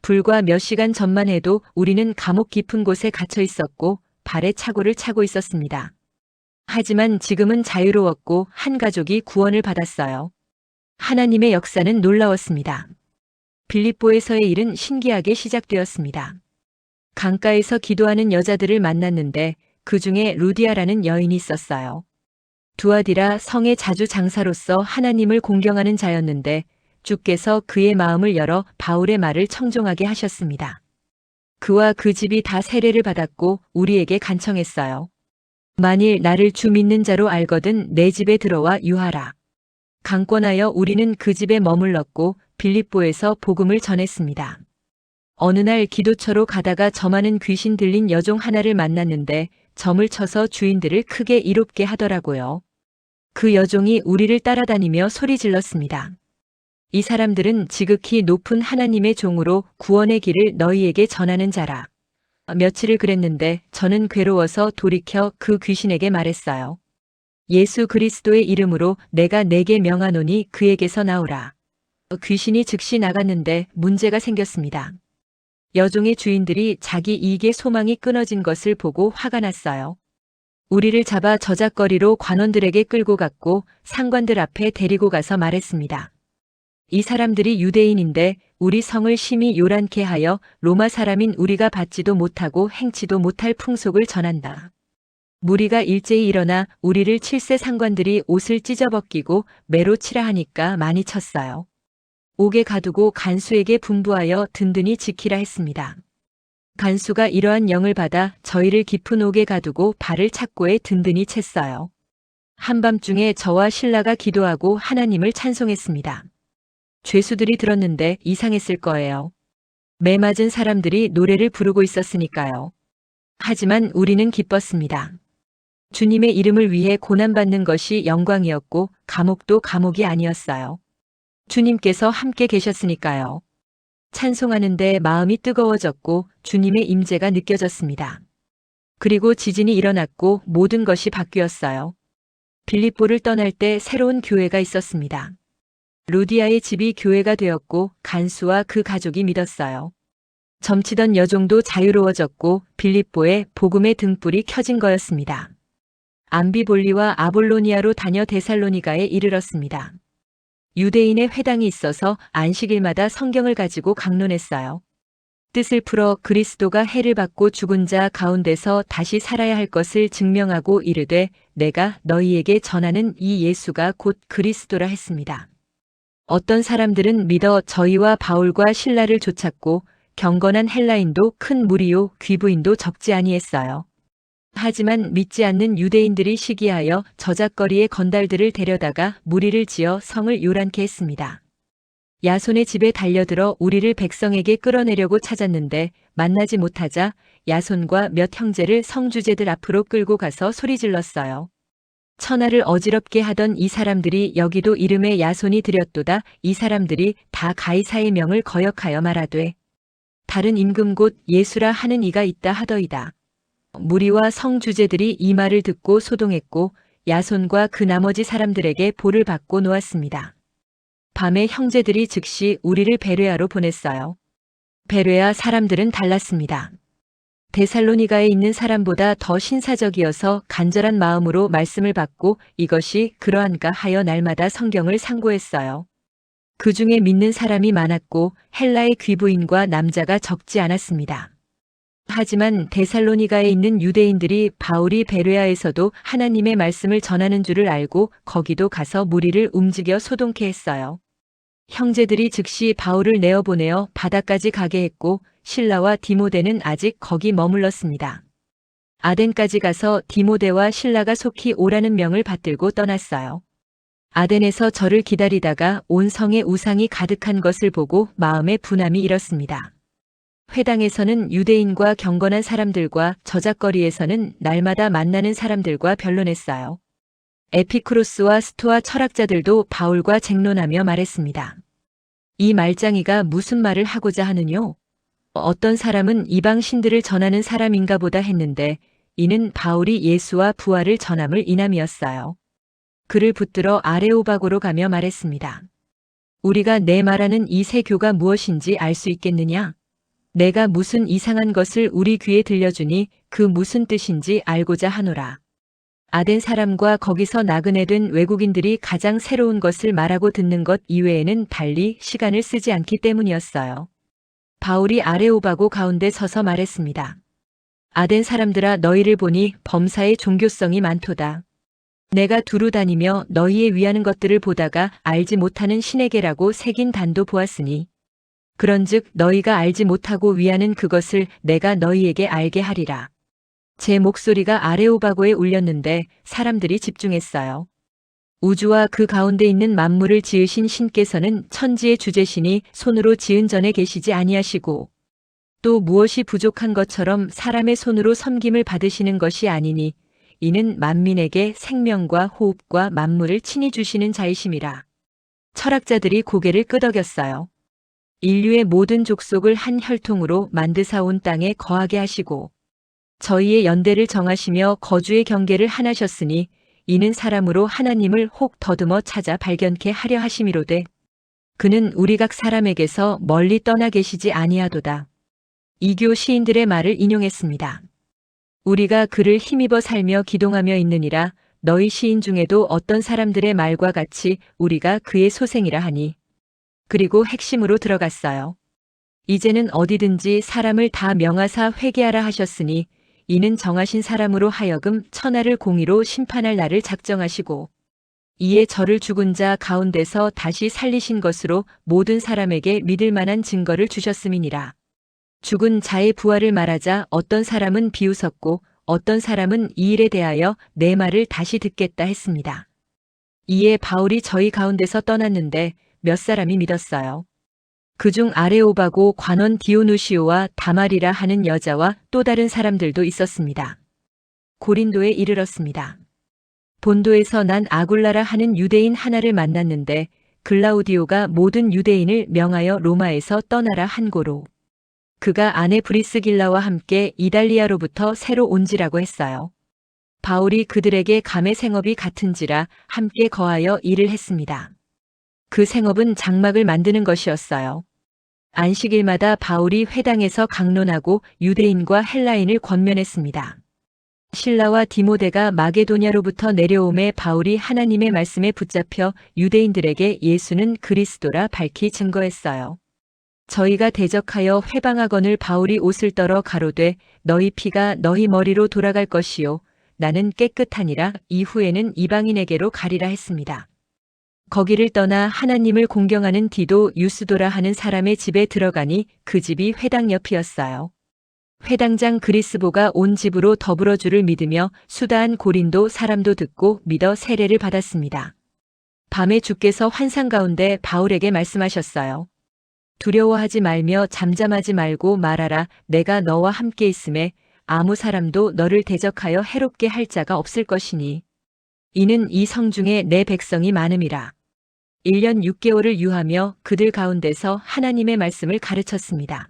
불과 몇 시간 전만 해도 우리는 감옥 깊은 곳에 갇혀 있었고 발에 착고를 차고 있었습니다. 하지만 지금은 자유로웠고 한 가족이 구원을 받았어요. 하나님의 역사는 놀라웠습니다. 빌립보에서의 일은 신기하게 시작되었습니다. 강가에서 기도하는 여자들을 만났는데 그 중에 루디아라는 여인이 있었어요. 두아디라 성의 자주 장사로서 하나님을 공경하는 자였는데 주께서 그의 마음을 열어 바울의 말을 청종하게 하셨습니다. 그와 그 집이 다 세례를 받았고 우리에게 간청했어요. 만일 나를 주 믿는 자로 알거든 내 집에 들어와 유하라. 강권하여 우리는 그 집에 머물렀고 빌립보에서 복음을 전했습니다. 어느 날 기도처로 가다가 저 많은 귀신 들린 여종 하나를 만났는데 점을 쳐서 주인들을 크게 이롭게 하더라고요. 그 여종이 우리를 따라다니며 소리 질렀습니다. 이 사람들은 지극히 높은 하나님의 종으로 구원의 길을 너희에게 전하는 자라. 며칠을 그랬는데 저는 괴로워서 돌이켜 그 귀신에게 말했어요. 예수 그리스도의 이름으로 내가 내게 명하노니 그에게서 나오라. 귀신이 즉시 나갔는데 문제가 생겼습니다. 여종의 주인들이 자기 이익의 소망이 끊어진 것을 보고 화가 났어요. 우리를 잡아 저작거리로 관원들에게 끌고 갔고 상관들 앞에 데리고 가서 말했습니다. 이 사람들이 유대인인데 우리 성을 심히 요란케 하여 로마 사람인 우리가 받지도 못하고 행치도 못할 풍속을 전한다. 무리가 일제히 일어나 우리를 칠세 상관들이 옷을 찢어벗기고 매로 치라 하니까 많이 쳤어요. 옥에 가두고 간수에게 분부하여 든든히 지키라 했습니다. 간수가 이러한 영을 받아 저희를 깊은 옥에 가두고 발을 착고에 든든히 챘어요. 한밤중에 저와 신라가 기도하고 하나님을 찬송했습니다. 죄수들이 들었는데 이상했을 거예요. 매 맞은 사람들이 노래를 부르고 있었으니까요. 하지만 우리는 기뻤습니다. 주님의 이름을 위해 고난받는 것이 영광이었고 감옥도 감옥이 아니었어요. 주님께서 함께 계셨으니까요. 찬송하는데 마음이 뜨거워졌고 주님의 임재가 느껴졌습니다. 그리고 지진이 일어났고 모든 것이 바뀌었어요. 빌립보를 떠날 때 새로운 교회가 있었습니다. 루디아의 집이 교회가 되었고 간수와 그 가족이 믿었어요. 점치던 여종도 자유로워졌고 빌립보에 복음의 등불이 켜진 거였습니다. 암비볼리와 아볼로니아로 다녀 데살로니가에 이르렀습니다. 유대인의 회당이 있어서 안식일마다 성경을 가지고 강론했어요. 뜻을 풀어 그리스도가 해를 받고 죽은 자 가운데서 다시 살아야 할 것을 증명하고 이르되 내가 너희에게 전하는 이 예수가 곧 그리스도라 했습니다. 어떤 사람들은 믿어 저희와 바울과 실라를 쫓았고 경건한 헬라인도 큰 무리요 귀부인도 적지 아니했어요. 하지만 믿지 않는 유대인들이 시기하여 저작거리의 건달들을 데려다가 무리를 지어 성을 요란케 했습니다. 야손의 집에 달려들어 우리를 백성에게 끌어내려고 찾았는데 만나지 못하자 야손과 몇 형제를 성주제들 앞으로 끌고 가서 소리질렀어요. 천하를 어지럽게 하던 이 사람들이 여기도 이름에 야손이 들였도다. 이 사람들이 다 가이사의 명을 거역하여 말하되 다른 임금 곧 예수라 하는 이가 있다 하더이다. 무리와 성주제들이 이 말을 듣고 소동했고 야손과 그 나머지 사람들에게 볼을 받고 놓았습니다. 밤에 형제들이 즉시 우리를 베레아로 보냈어요. 베레아 사람들은 달랐습니다. 데살로니가에 있는 사람보다 더 신사적이어서 간절한 마음으로 말씀을 받고 이것이 그러한가 하여 날마다 성경을 상고했어요. 그 중에 믿는 사람이 많았고 헬라의 귀부인과 남자가 적지 않았습니다. 하지만 데살로니가에 있는 유대인들이 바울이 베레아에서도 하나님의 말씀을 전하는 줄을 알고 거기도 가서 무리를 움직여 소동케 했어요. 형제들이 즉시 바울을 내어보내어 바다까지 가게 했고 실라와 디모데는 아직 거기 머물렀습니다. 아덴까지 가서 디모데와 실라가 속히 오라는 명을 받들고 떠났어요. 아덴에서 저를 기다리다가 온 성에 우상이 가득한 것을 보고 마음에 분함이 일었습니다. 회당에서는 유대인과 경건한 사람들과 저작거리에서는 날마다 만나는 사람들과 변론했어요. 에피쿠로스와 스토아 철학자들도 바울과 쟁론하며 말했습니다. 이 말장이가 무슨 말을 하고자 하느뇨? 어떤 사람은 이방 신들을 전하는 사람인가 보다 했는데 이는 바울이 예수와 부활을 전함을 인함이었어요. 그를 붙들어 아레오바고로 가며 말했습니다. 우리가 내 말하는 이 새 교가 무엇인지 알 수 있겠느냐? 내가 무슨 이상한 것을 우리 귀에 들려주니 그 무슨 뜻인지 알고자 하노라. 아덴 사람과 거기서 나그네 된 외국인들이 가장 새로운 것을 말하고 듣는 것 이외에는 달리 시간을 쓰지 않기 때문이었어요. 바울이 아레오바고 가운데 서서 말했습니다. 아덴 사람들아 너희를 보니 범사의 종교성이 많도다. 내가 두루 다니며 너희의 위하는 것들을 보다가 알지 못하는 신에게라고 새긴 단도 보았으니 그런즉 너희가 알지 못하고 위하는 그것을 내가 너희에게 알게 하리라. 제 목소리가 아레오바고에 울렸는데 사람들이 집중했어요. 우주와 그 가운데 있는 만물을 지으신 신께서는 천지의 주제시니 손으로 지은 전에 계시지 아니하시고 또 무엇이 부족한 것처럼 사람의 손으로 섬김을 받으시는 것이 아니니 이는 만민에게 생명과 호흡과 만물을 친히 주시는 자이심이라. 철학자들이 고개를 끄덕였어요. 인류의 모든 족속을 한 혈통으로 만드사 온 땅에 거하게 하시고 저희의 연대를 정하시며 거주의 경계를 하나셨으니 이는 사람으로 하나님을 혹 더듬어 찾아 발견케 하려 하심이로되 그는 우리 각 사람에게서 멀리 떠나 계시지 아니하도다. 이교 시인들의 말을 인용했습니다. 우리가 그를 힘입어 살며 기동하며 있느니라. 너희 시인 중에도 어떤 사람들의 말과 같이 우리가 그의 소생이라 하니. 그리고 핵심으로 들어갔어요. 이제는 어디든지 사람을 다 명하사 회개하라 하셨으니 이는 정하신 사람으로 하여금 천하를 공의로 심판할 날을 작정하시고 이에 저를 죽은 자 가운데서 다시 살리신 것으로 모든 사람에게 믿을 만한 증거를 주셨음이니라. 죽은 자의 부활을 말하자 어떤 사람은 비웃었고 어떤 사람은 이 일에 대하여 내 말을 다시 듣겠다 했습니다. 이에 바울이 저희 가운데서 떠났는데 몇 사람이 믿었어요. 그중 아레오바고 관원 디오누시오와 다말이라 하는 여자와 또 다른 사람들도 있었습니다. 고린도에 이르렀습니다. 본도에서 난 아굴라라 하는 유대인 하나를 만났는데 글라우디오가 모든 유대인을 명하여 로마에서 떠나라 한 고로 그가 아내 브리스길라와 함께 이달리아로부터 새로 온지라고 했어요. 바울이 그들에게 감의 생업이 같은지라 함께 거하여 일을 했습니다. 그 생업은 장막을 만드는 것이었어요. 안식일마다 바울이 회당에서 강론하고 유대인과 헬라인을 권면했습니다. 실라와 디모데가 마게도냐로부터 내려오매 바울이 하나님의 말씀에 붙잡혀 유대인들에게 예수는 그리스도라 밝히 증거했어요. 저희가 대적하여 회방하거늘 바울이 옷을 떨어 가로되 너희 피가 너희 머리로 돌아갈 것이요 나는 깨끗하니라 이후에는 이방인에게로 가리라 했습니다. 거기를 떠나 하나님을 공경하는 디도 유스도라 하는 사람의 집에 들어가니 그 집이 회당 옆이었어요. 회당장 그리스보가 온 집으로 더불어 주를 믿으며 수다한 고린도 사람도 듣고 믿어 세례를 받았습니다. 밤에 주께서 환상 가운데 바울에게 말씀하셨어요. 두려워하지 말며 잠잠하지 말고 말하라. 내가 너와 함께 있음에 아무 사람도 너를 대적하여 해롭게 할 자가 없을 것이니 이는 이 성중에 내 백성이 많음이라. 1년 6개월을 유하며 그들 가운데서 하나님의 말씀을 가르쳤습니다.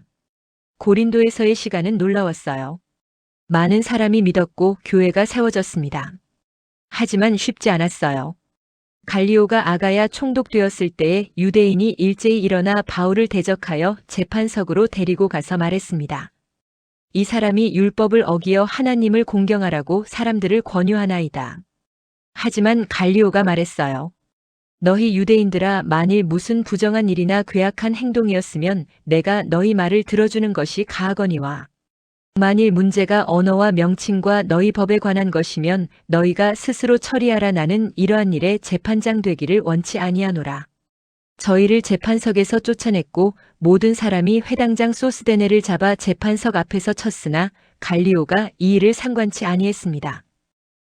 고린도에서의 시간은 놀라웠어요. 많은 사람이 믿었고 교회가 세워졌습니다. 하지만 쉽지 않았어요. 갈리오가 아가야 총독되었을 때에 유대인이 일제히 일어나 바울을 대적하여 재판석으로 데리고 가서 말했습니다. 이 사람이 율법을 어기어 하나님을 공경하라고 사람들을 권유하나이다. 하지만 갈리오가 말했어요. 너희 유대인들아 만일 무슨 부정한 일이나 괴악한 행동이었으면 내가 너희 말을 들어주는 것이 가하거니와 만일 문제가 언어와 명칭과 너희 법에 관한 것이면 너희가 스스로 처리하라. 나는 이러한 일에 재판장 되기를 원치 아니하노라. 저희를 재판석에서 쫓아냈고 모든 사람이 회당장 소스데네를 잡아 재판석 앞에서 쳤으나 갈리오가 이 일을 상관치 아니했습니다.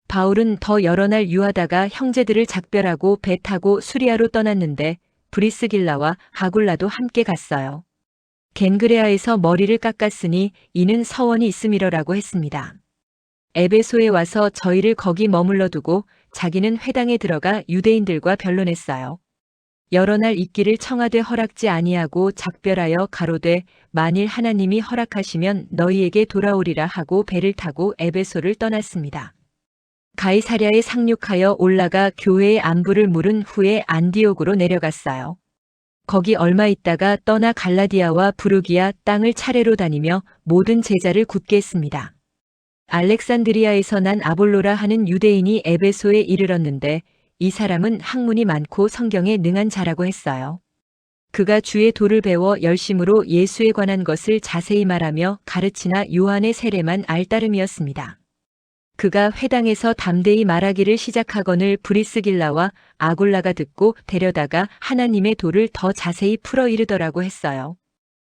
바울은 더 여러 날 유하다가 형제들을 작별하고 배 타고 수리아로 떠났는데 브리스길라와 아굴라도 함께 갔어요. 겐그레아에서 머리를 깎았으니 이는 서원이 있음이러라고 했습니다. 에베소에 와서 저희를 거기 머물러 두고 자기는 회당에 들어가 유대인들과 변론했어요. 여러 날 있기를 청하되 허락지 아니하고 작별하여 가로되 만일 하나님이 허락하시면 너희에게 돌아오리라 하고 배를 타고 에베소를 떠났습니다. 가이사랴에 상륙하여 올라가 교회의 안부를 물은 후에 안디옥으로 내려갔어요. 거기 얼마 있다가 떠나 갈라디아와 부르기아 땅을 차례로 다니며 모든 제자를 굳게 했습니다. 알렉산드리아에서 난 아볼로라 하는 유대인이 에베소에 이르렀는데 이 사람은 학문이 많고 성경에 능한 자라고 했어요. 그가 주의 도를 배워 열심으로 예수에 관한 것을 자세히 말하며 가르치나 요한의 세례만 알 따름이었습니다. 그가 회당에서 담대히 말하기를 시작하거늘 브리스길라와 아굴라가 듣고 데려다가 하나님의 도를 더 자세히 풀어 이르더라고 했어요.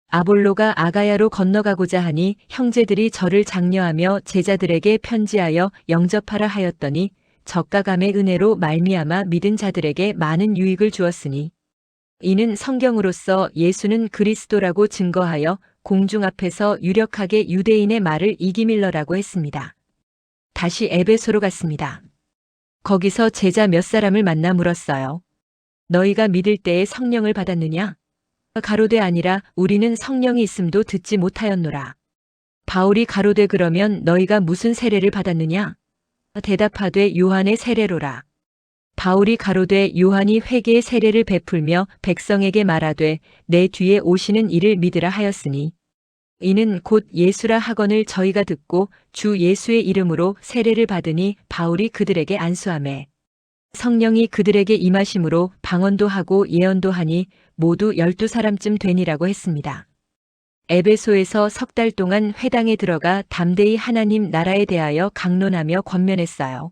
아볼로가 아가야로 건너가고자 하니 형제들이 저를 장려하며 제자들에게 편지하여 영접하라 하였더니 적가감의 은혜로 말미암아 믿은 자들에게 많은 유익을 주었으니 이는 성경으로서 예수는 그리스도라고 증거하여 공중 앞에서 유력하게 유대인의 말을 이기밀러라고 했습니다. 다시 에베소로 갔습니다. 거기서 제자 몇 사람을 만나 물었어요. 너희가 믿을 때에 성령을 받았느냐? 가로되 아니라 우리는 성령이 있음도 듣지 못하였노라. 바울이 가로되 그러면 너희가 무슨 세례를 받았느냐? 대답하되 요한의 세례로라. 바울이 가로되 요한이 회개의 세례를 베풀며 백성에게 말하되 내 뒤에 오시는 이를 믿으라 하였으니 이는 곧 예수라 하거늘 저희가 듣고 주 예수의 이름으로 세례를 받으니 바울이 그들에게 안수하매 성령이 그들에게 임하심으로 방언도 하고 예언도 하니 모두 12사람쯤 되니라고 했습니다. 에베소에서 석 달 동안 회당에 들어가 담대히 하나님 나라에 대하여 강론하며 권면했어요.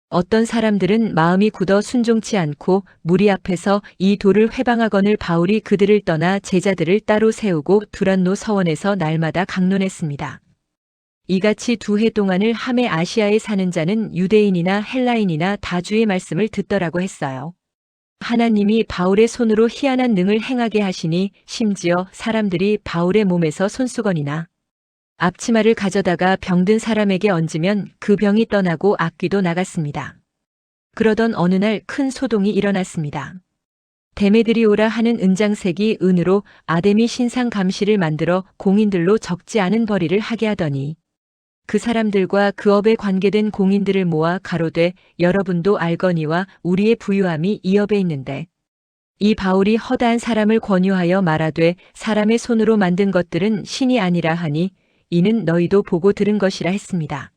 어떤 사람들은 마음이 굳어 순종치 않고 무리 앞에서 이 돌을 회방하거늘 바울이 그들을 떠나 제자들을 따로 세우고 두란노 서원에서 날마다 강론했습니다. 이같이 2해 동안을 함에 아시아에 사는 자는 유대인이나 헬라인이나 다 주의 말씀을 듣더라고 했어요. 하나님이 바울의 손으로 희한한 능을 행하게 하시니 심지어 사람들이 바울의 몸에서 손수건이나 앞치마를 가져다가 병든 사람에게 얹으면 그 병이 떠나고 악귀도 나갔습니다. 그러던 어느 날 큰 소동이 일어났습니다. 데메드리오라 하는 은장색이 은으로 아데미 신상 감시를 만들어 공인들로 적지 않은 벌이를 하게 하더니 그 사람들과 그 업에 관계된 공인들을 모아 가로되 여러분도 알거니와 우리의 부유함이 이 업에 있는데 이 바울이 허다한 사람을 권유하여 말하되 사람의 손으로 만든 것들은 신이 아니라 하니 이는 너희도 보고 들은 것이라 했습니다.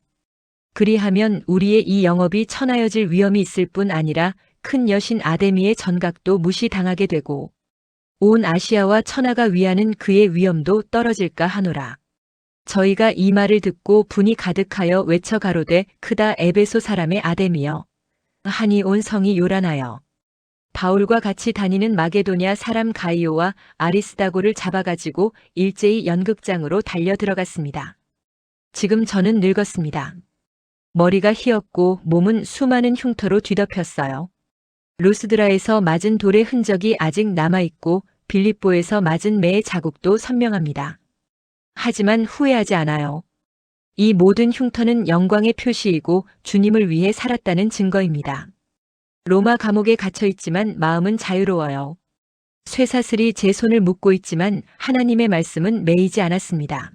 그리하면 우리의 이 영업이 천하여질 위험이 있을 뿐 아니라 큰 여신 아데미의 전각도 무시당하게 되고 온 아시아와 천하가 위하는 그의 위엄도 떨어질까 하노라. 저희가 이 말을 듣고 분이 가득하여 외쳐 가로되 크다 에베소 사람의 아데미여 하니 온 성이 요란하여 바울과 같이 다니는 마게도냐 사람 가이오와 아리스다고를 잡아가지고 일제히 연극장으로 달려 들어갔습니다. 지금 저는 늙었습니다. 머리가 휘었고 몸은 수많은 흉터로 뒤덮였어요. 루스드라에서 맞은 돌의 흔적이 아직 남아있고 빌립보에서 맞은 매의 자국도 선명합니다. 하지만 후회하지 않아요. 이 모든 흉터는 영광의 표시이고 주님을 위해 살았다는 증거입니다. 로마 감옥에 갇혀 있지만 마음은 자유로워요. 쇠사슬이 제 손을 묶고 있지만 하나님의 말씀은 매이지 않았습니다.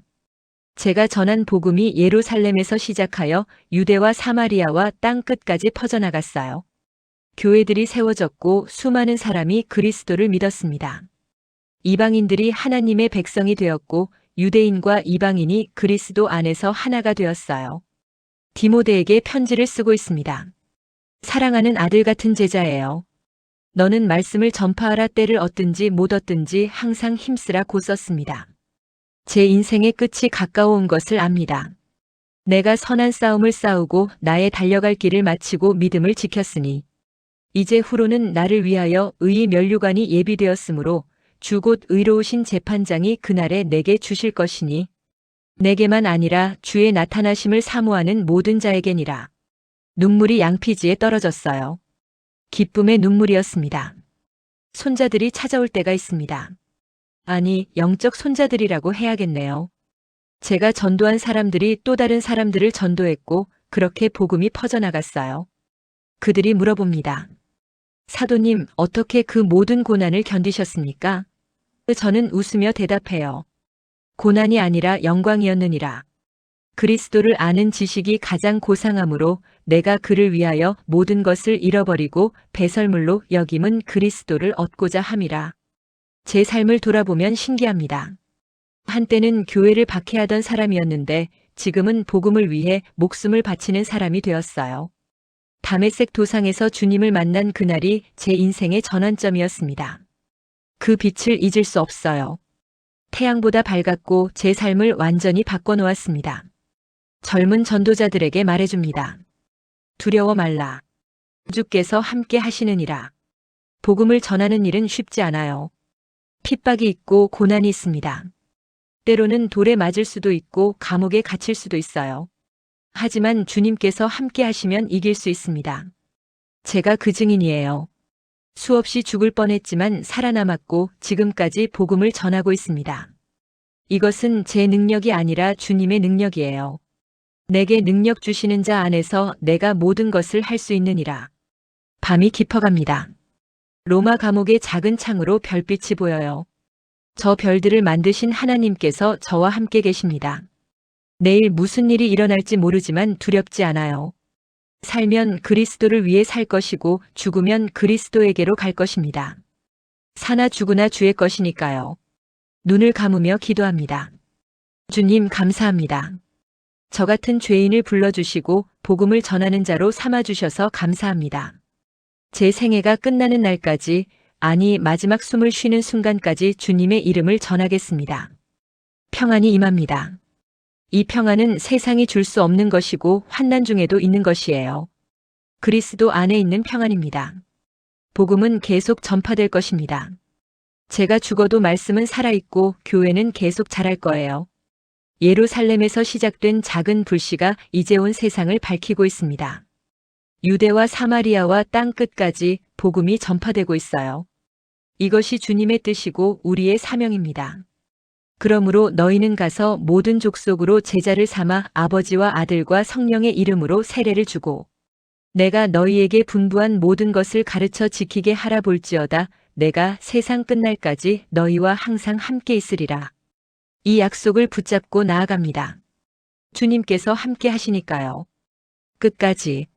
제가 전한 복음이 예루살렘에서 시작하여 유대와 사마리아와 땅 끝까지 퍼져나갔어요. 교회들이 세워졌고 수많은 사람이 그리스도를 믿었습니다. 이방인들이 하나님의 백성이 되었고 유대인과 이방인이 그리스도 안에서 하나가 되었어요. 디모데에게 편지를 쓰고 있습니다. 사랑하는 아들 같은 제자예요. 너는 말씀을 전파하라 때를 얻든지 못 얻든지 항상 힘쓰라 고 썼습니다. 제 인생의 끝이 가까워온 것을 압니다. 내가 선한 싸움을 싸우고 나의 달려갈 길을 마치고 믿음을 지켰으니 이제 후로는 나를 위하여 의의 면류관이 예비되었으므로 주 곧 의로우신 재판장이 그날에 내게 주실 것이니 내게만 아니라 주의 나타나심을 사모하는 모든 자에게니라. 눈물이 양피지에 떨어졌어요. 기쁨의 눈물이었습니다. 손자들이 찾아올 때가 있습니다. 아니, 영적 손자들이라고 해야겠네요. 제가 전도한 사람들이 또 다른 사람들을 전도했고 그렇게 복음이 퍼져나갔어요. 그들이 물어봅니다. 사도님, 어떻게 그 모든 고난을 견디셨습니까? 저는 웃으며 대답해요. 고난이 아니라 영광이었느니라. 그리스도를 아는 지식이 가장 고상하므로 내가 그를 위하여 모든 것을 잃어버리고 배설물로 여김은 그리스도를 얻고자 함이라. 제 삶을 돌아보면 신기합니다. 한때는 교회를 박해하던 사람이었는데 지금은 복음을 위해 목숨을 바치는 사람이 되었어요. 다메섹 도상에서 주님을 만난 그날이 제 인생의 전환점이었습니다. 그 빛을 잊을 수 없어요. 태양보다 밝았고 제 삶을 완전히 바꿔놓았습니다. 젊은 전도자들에게 말해줍니다. 두려워 말라. 주께서 함께 하시느니라. 복음을 전하는 일은 쉽지 않아요. 핍박이 있고 고난이 있습니다. 때로는 돌에 맞을 수도 있고 감옥에 갇힐 수도 있어요. 하지만 주님께서 함께 하시면 이길 수 있습니다. 제가 그 증인이에요. 수없이 죽을 뻔했지만 살아남았고 지금까지 복음을 전하고 있습니다. 이것은 제 능력이 아니라 주님의 능력이에요. 내게 능력 주시는 자 안에서 내가 모든 것을 할 수 있느니라. 밤이 깊어갑니다. 로마 감옥의 작은 창으로 별빛이 보여요. 저 별들을 만드신 하나님께서 저와 함께 계십니다. 내일 무슨 일이 일어날지 모르지만 두렵지 않아요. 살면 그리스도를 위해 살 것이고 죽으면 그리스도에게로 갈 것입니다. 사나 죽으나 주의 것이니까요. 눈을 감으며 기도합니다. 주님 감사합니다. 저 같은 죄인을 불러주시고 복음을 전하는 자로 삼아주셔서 감사합니다. 제 생애가 끝나는 날까지, 아니 마지막 숨을 쉬는 순간까지 주님의 이름을 전하겠습니다. 평안이 임합니다. 이 평안은 세상이 줄 수 없는 것이고 환난 중에도 있는 것이에요. 그리스도 안에 있는 평안입니다. 복음은 계속 전파될 것입니다. 제가 죽어도 말씀은 살아있고 교회는 계속 자랄 거예요. 예루살렘에서 시작된 작은 불씨가 이제 온 세상을 밝히고 있습니다. 유대와 사마리아와 땅 끝까지 복음이 전파되고 있어요. 이것이 주님의 뜻이고 우리의 사명입니다. 그러므로 너희는 가서 모든 족속으로 제자를 삼아 아버지와 아들과 성령의 이름으로 세례를 주고 내가 너희에게 분부한 모든 것을 가르쳐 지키게 하라 볼지어다. 내가 세상 끝날까지 너희와 항상 함께 있으리라. 이 약속을 붙잡고 나아갑니다. 주님께서 함께 하시니까요. 끝까지.